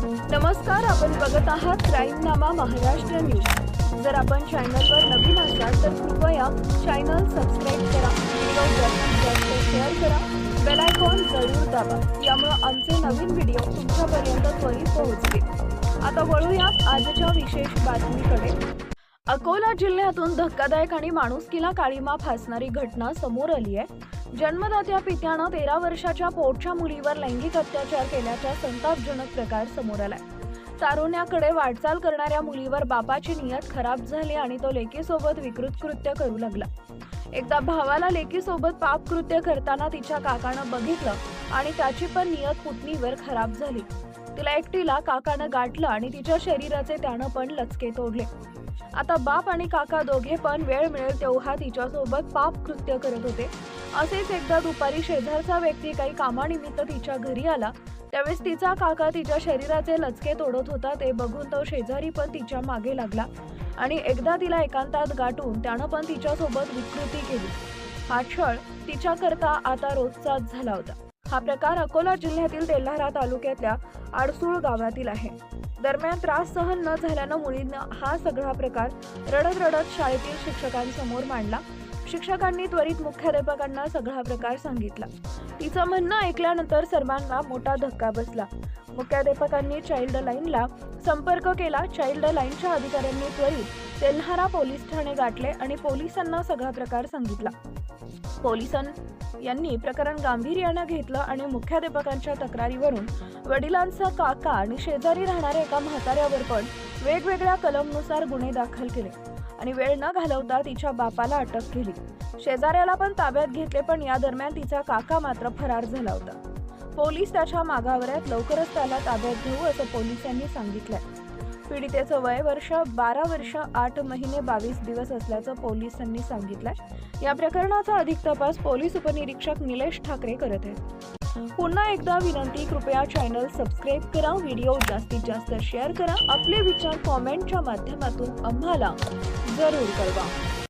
नमस्कार, आपण बघत आहात क्राईमनामा महाराष्ट्र न्यूज। जर आपण चॅनलवर नवीन असाल तर कृपया चॅनल सबस्क्राइब करा, व्हिडिओ जास्तीत जास्त शेअर करा, बेल आयकॉन जरूर दाबा, यामुळे आमचे नवीन व्हिडिओ तुमच्यापर्यंत त्वरित पोहोचतील। आता वळूया आजच्या विशेष बातमीकडे। अकोला जिल्ह्यातून धक्कादायक आणि माणुसकीला काळीमा फासणारी घटना समोर आली आहे। जन्मदात्या पित्यानं 13 वर्षाच्या पोटच्या मुलीवर लैंगिक अत्याचार केल्याचा संतापजनक प्रकार समोर आलाय। तारुण्याकडे वाटचाल करणाऱ्या मुलीवर बापाची नियत खराब झाली आणि तो लेकीसोबत विकृत कृत्य करू लागला। एकदा भावाला लेकीसोबत पाप कृत्य करताना तिच्या काकानं बघितलं आणि त्याची पण नियत पुतणीवर खराब झाली। तिला एकटीला काकानं गाठलं आणि तिच्या शरीराचे त्यानं पण लचके तोडले। आता बाप आणि काका दोघे पण वेळ मिळेल तेव्हा तिच्यासोबत पाप कृत्य करत होते। असेच एकदा दुपारी शेजारचा व्यक्ती काही कामानिमित्त तिच्या घरी आला, त्यावेळेस तिचा काका तिच्या शरीराचे लचके तोडत होता। ते बघून तो शेजारी पण तिच्या मागे लागला आणि एकदा तिला एकांतात गाठून त्यानं पण तिच्यासोबत विकृती केली। हा छळ तिच्याकरता आता रोजचाच झाला होता। हा प्रकार अकोला जिल्ह्यातील तेल्हारा तालुक्यातल्या आडसूळ गावातील आहे। दरम्यान त्रास सहन न झाल्यानं मुलीनं हा सगळा प्रकार रडत रडत शाळेतील शिक्षकांसमोर मांडला। शिक्षकांनी त्वरित मुख्याध्यापकांना सगळा प्रकार सांगितला। तिचं म्हणणं ऐकल्यानंतर सर्वांना मोठा धक्का बसला। मुख्याध्यापकांनी चाइल्ड लाईनला संपर्क केला। चाइल्ड लाईनच्या अधिकाऱ्यांनी त्वरित तेल्हारा पोलीस ठाणे गाठले आणि पोलिसांना सगळा प्रकार सांगितला। पोलिसांनी प्रकरण गांभीर्याने घेतलं आणि मुख्याध्यापकांच्या तक्रारीवरून वडिलांचा काका आणि शेजारी राहणाऱ्या एका म्हाताऱ्यावर पण वेगवेगळ्या कलमनुसार गुन्हे दाखल केले आणि वेळ न घालवता तिच्या बापाला अटक केली। शेजाऱ्याला पण ताब्यात घेतले, पण या दरम्यान तिचा काका मात्र फरार झाला होता। पोलीस त्याच्या मागावर आहेत, लवकरच त्याला ताब्यात घेऊ असं पोलिसांनी सांगितलंय। पीडितेचं वय 12 वर्ष 8 महिने 22 दिवस असल्याचं पोलिसांनी सांगितलंय। या प्रकरणाचा अधिक तपास पोलीस उपनिरीक्षक निलेश ठाकरे करत आहेत। पुन्हा एकदा विनंती, कृपया चॅनल सबस्क्राइब करा, व्हिडिओ जास्तीत जास्त शेअर करा, आपले विचार कॉमेंटच्या माध्यमातून आम्हाला जरूर कळवा।